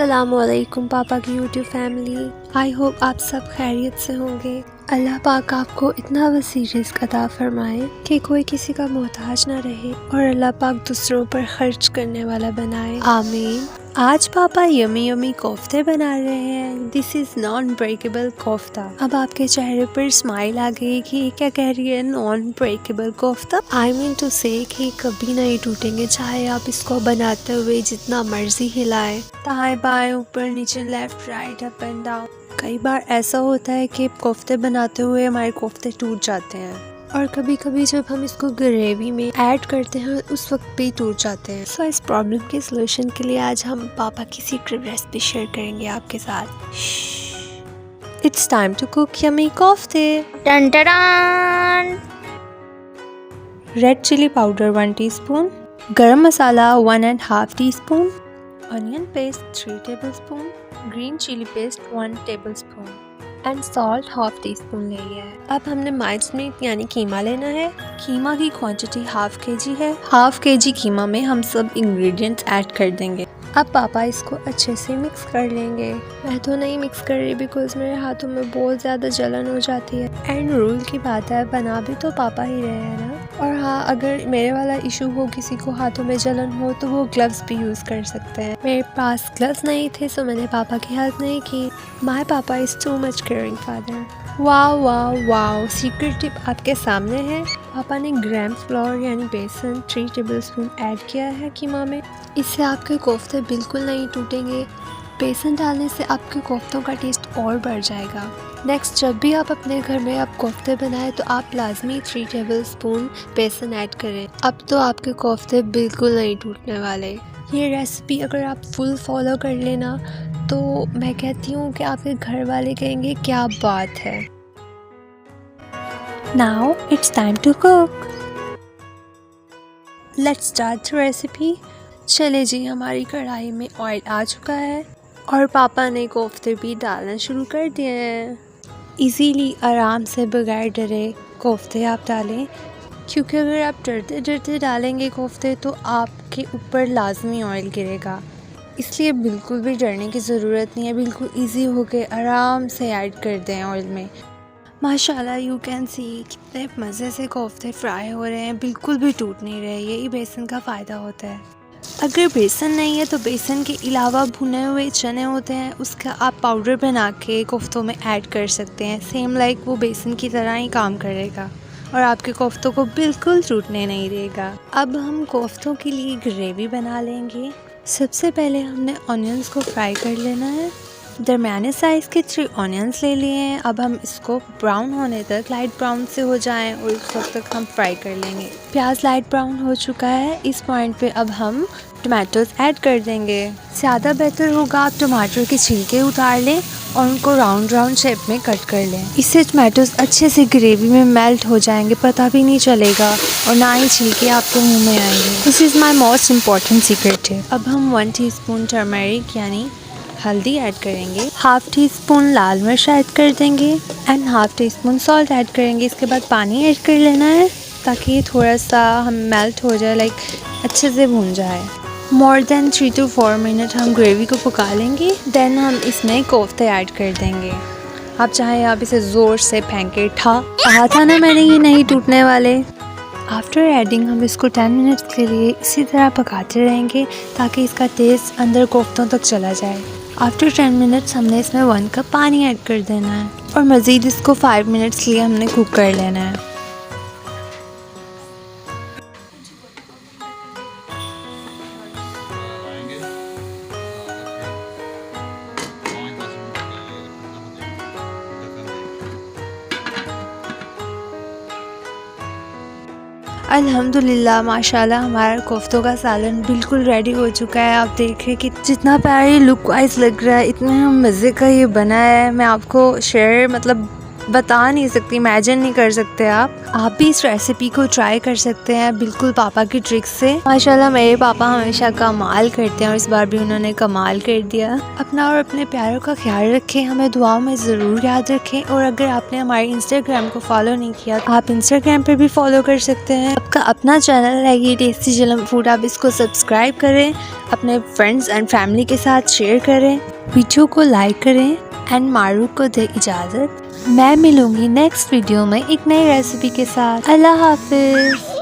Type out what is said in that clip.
अस्सलामुअलैकुम पापा की यूट्यूब फैमिली। आई होप आप सब खैरियत से होंगे। अल्लाह पाक आपको इतना वसी रिज़्क़ अता फरमाए कि कोई किसी का मोहताज ना रहे और अल्लाह पाक दूसरों पर खर्च करने वाला बनाए, आमीन। आज पापा यमी यमी कोफ्ते बना रहे हैं। This is non breakable kofta. अब आपके चेहरे पर स्माइल आ गई कि क्या कह रही है, non breakable kofta. I mean to say कि कभी नहीं टूटेंगे, चाहे आप इसको बनाते हुए जितना मर्जी हिलाएं, दाएं बाएं ऊपर नीचे left right up and down. कई बार ऐसा होता है कि कोफ्ते बनाते हुए हमारे कोफ्ते टूट जाते हैं और कभी कभी जब हम इसको ग्रेवी में ऐड करते हैं उस वक्त भी टूट जाते हैं। सो इस प्रॉब्लम के सलूशन के लिए आज हम पापा की सीक्रेट रेसिपी शेयर करेंगे आपके साथ। It's time to cook yummy कोफ्ते। टन टन। Red chilli powder 1 teaspoon, garam masala 1.5 teaspoon, onion paste 3 tablespoon, green chilli paste 1 tablespoon and salt 1/2 teaspoon ले लिया है। अब हमने माइंड मीट यानी कीमा लेना है। कीमा की क्वांटिटी 1/2 kg है। 1/2 kg कीमा में हम सब इंग्रेडिएंट्स ऐड कर देंगे। अब पापा इसको अच्छे से मिक्स कर लेंगे। मैं तो नहीं मिक्स कर रही बिकॉज मेरे हाथों में बहुत ज़्यादा जलन हो जाती है। एंड रूल की बात है, बना भी तो पापा ही रहे हैं ना। और हाँ, अगर मेरे वाला इशू हो, किसी को हाथों में जलन हो, तो वो ग्लव्स भी यूज़ कर सकते हैं। मेरे पास ग्लव्स नहीं थे सो मैंने पापा की हेल्प नहीं की। माय पापा is too much caring father. Wow wow wow, secret tip आपके सामने है। पापा ने ग्राम फ्लोर यानी बेसन 3 टेबलस्पून ऐड किया है कीमा में। इससे आपके कोफ्ते बिल्कुल नहीं टूटेंगे। बेसन डालने से आपके कोफ्तों का टेस्ट और बढ़ जाएगा। नेक्स्ट, जब भी आप अपने घर में आप कोफ्ते बनाएं तो आप लाजमी 3 टेबलस्पून बेसन ऐड करें। अब तो आपके कोफ्ते बिल्कुल नहीं टूटने वाले। ये रेसिपी अगर आप फुल फॉलो कर लेना तो मैं कहती हूँ कि आपके घर वाले कहेंगे क्या बात है। Now it's time to cook. Let's start the recipe. चले जी, हमारी कढ़ाई में ऑयल आ चुका है और पापा ने कोफ्ते भी डालना शुरू कर दिए हैं। इजीली, आराम से, बगैर डरे कोफ्ते आप डालें, क्योंकि अगर आप डरते डरते डालेंगे कोफ्ते तो आपके ऊपर लाजमी ऑयल गिरेगा। इसलिए बिल्कुल भी डरने की ज़रूरत नहीं है। बिल्कुल इजी होके आराम से ऐड कर दें ऑयल में। माशाल्लाह, यू कैन सी कितने मज़े से कोफ्ते फ्राई हो रहे हैं, बिल्कुल भी टूट नहीं रहे। यही बेसन का फ़ायदा होता है। अगर बेसन नहीं है तो बेसन के अलावा भुने हुए चने होते हैं, उसका आप पाउडर बना के कोफ्तों में ऐड कर सकते हैं। सेम लाइक वो बेसन की तरह ही काम करेगा और आपके कोफ्तों को बिल्कुल टूटने नहीं देगा। अब हम कोफ्तों के लिए ग्रेवी बना लेंगे। सबसे पहले हमने ऑनियंस को फ्राई कर लेना है। दरमियाने साइज़ के 3 ऑनियंस ले लिए हैं। अब हम इसको ब्राउन होने तक, लाइट ब्राउन से हो जाएं और उस वक्त तक हम फ्राई कर लेंगे। प्याज लाइट ब्राउन हो चुका है। इस पॉइंट पे अब हम टमाटोज ऐड कर देंगे। ज़्यादा बेहतर होगा आप टमाटर के छिलके उतार लें और उनको राउंड राउंड शेप में कट कर लें। इससे टमाटोज अच्छे से ग्रेवी में मेल्ट हो जाएंगे, पता भी नहीं चलेगा और ना ही छिलके आपके मुंह में आएंगे। This is my most important secret है। अब हम 1 टीस्पून टर्मरिक यानी हल्दी ऐड करेंगे, 1/2 टीस्पून लाल मिर्च ऐड कर देंगे एंड 1/2 टीस्पून सॉल्ट ऐड करेंगे। इसके बाद पानी ऐड कर लेना है ताकि ये थोड़ा सा हम मेल्ट हो जाए, लाइक अच्छे से भून जाए। मोर देन 3 to 4 मिनट हम ग्रेवी को पका लेंगे। देन हम इसमें कोफ्ते ऐड कर देंगे। आप चाहें आप इसे ज़ोर से फेंक के कहा था ना मैंने, ये नहीं टूटने वाले। आफ्टर एडिंग हम इसको 10 मिनट्स के लिए इसी तरह पकाते रहेंगे ताकि इसका टेस्ट अंदर कोफ्तों तक चला जाए। आफ्टर 10 मिनट्स हमने इसमें 1 कप पानी ऐड कर देना है और मज़ीद इसको 5 मिनट्स के लिए हमने कुक कर लेना है। अल्हम्दुलिल्लाह, माशाल्लाह, हमारा कोफ्तों का सालन बिल्कुल रेडी हो चुका है। आप देखिए कि जितना प्यारा लुक वाइज लग रहा है, इतने मज़े का ये बना है। मैं आपको शेयर बता नहीं सकती, इमेजिन नहीं कर सकते आप भी इस रेसिपी को ट्राई कर सकते हैं बिल्कुल पापा की ट्रिक से। माशाल्लाह मेरे पापा हमेशा कमाल करते हैं और इस बार भी उन्होंने कमाल कर दिया। अपना और अपने प्यारों का ख्याल रखें, हमें दुआओं में ज़रूर याद रखें। और अगर आपने हमारे इंस्टाग्राम को फॉलो नहीं किया तो आप इंस्टाग्राम पे भी फॉलो कर सकते हैं। आपका अपना चैनल है ये टेस्टी झिलम फूड, आप इसको सब्सक्राइब करें, अपने फ्रेंड्स एंड फैमिली के साथ शेयर करें, वीडियो को लाइक करें एंड मारूफ को दे इजाज़त। मैं मिलूंगी नेक्स्ट वीडियो में एक नई रेसिपी के साथ। अल्लाह हाफिज़।